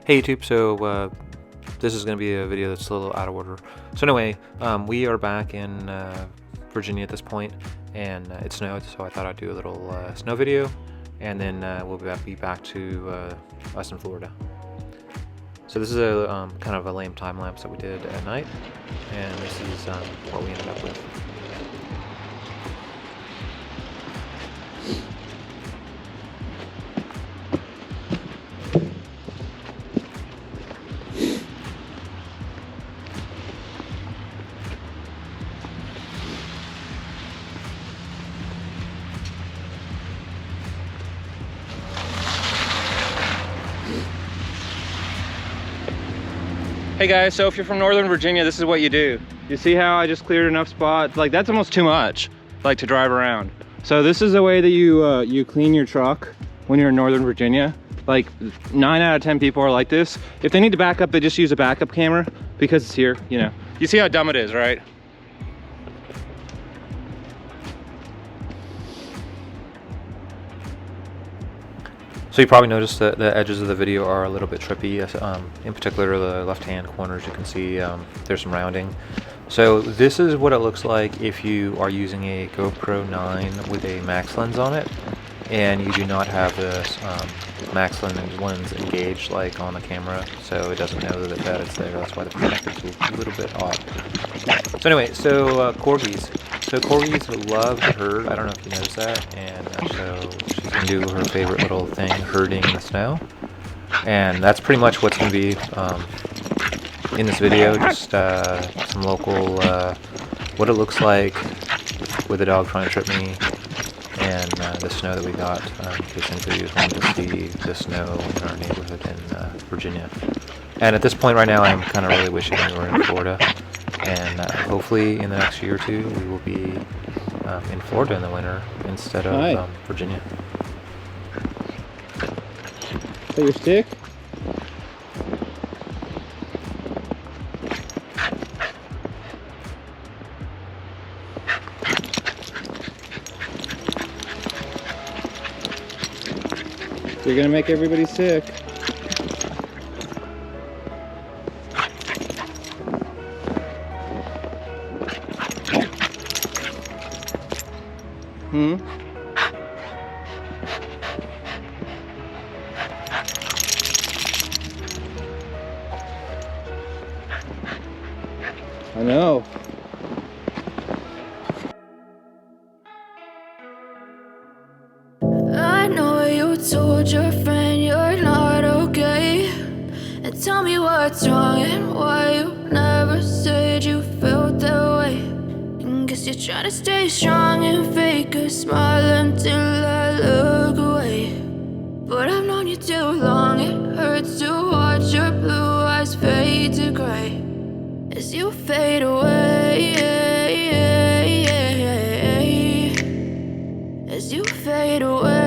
Hey YouTube, so this is going to be a video that's a little out of order. So anyway, we are back in Virginia at this point, and it snowed, so I thought I'd do a little snow video, and then we'll be back to us in Florida. So this is a kind of a lame time lapse that we did at night, and this is what we ended up with. Hey guys, so if you're from Northern Virginia, this is what you do. You see how I just cleared enough spots? Like, that's almost too much, like, to drive around. So this is the way that you clean your truck when you're in Northern Virginia. Like 9 out of 10 people are like this. If they need to back up, they just use a backup camera because it's here, you know. You see how dumb it is, right? So you probably noticed that the edges of the video are a little bit trippy. In particular, the left-hand corners, you can see there's some rounding. So this is what it looks like if you are using a GoPro 9 with a max lens on it, and you do not have this max lens engaged like on the camera, so it doesn't know that it's there. That's why the perspective is a little bit off. So anyway, so corgis. So corgis love to herd. I don't know if you noticed that, and so she's gonna do her favorite little thing, herding in the snow, and that's pretty much what's gonna be in this video. Just some local, what it looks like with the dog trying to trip me, and the snow that we got. In case anybody was wanting to see the snow in our neighborhood in Virginia. And at this point right now, I'm kind of really wishing we were in Florida. And hopefully in the next year or two we will be in Florida in the winter instead of Virginia. Is that your stick? You're gonna make everybody sick. I know. I know you told your friend you're not okay, and tell me what's wrong and why you never said you felt that way. And guess you're trying to stay strong and fake a smile until I look away. But I've known you too long, it hurts to watch your blue eyes fade to gray as you fade away, as you fade away.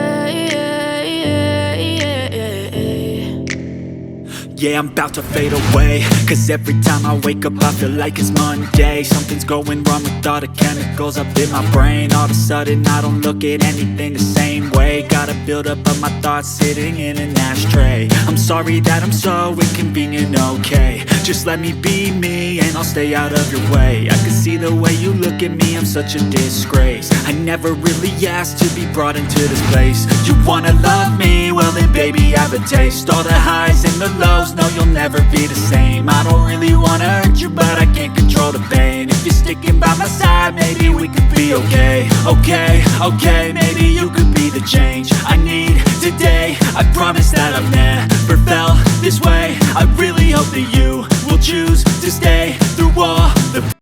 Yeah, I'm about to fade away, cause every time I wake up I feel like it's Monday. Something's going wrong with all the chemicals up in my brain. All of a sudden I don't look at anything the same way. Gotta build up of my thoughts sitting in an ashtray. I'm sorry that I'm so inconvenient, okay. Just let me be me and I'll stay out of your way. I can see the way you look at me, I'm such a disgrace. I never really asked to be brought into this place. You wanna love me? Well then baby have a taste. All the highs and the lows, no you'll never be the same. I don't really wanna hurt you, but I can't control the pain. If you're sticking by my side, maybe we could be okay. Okay, maybe you could be the change I need today. I promise that I've never felt this way.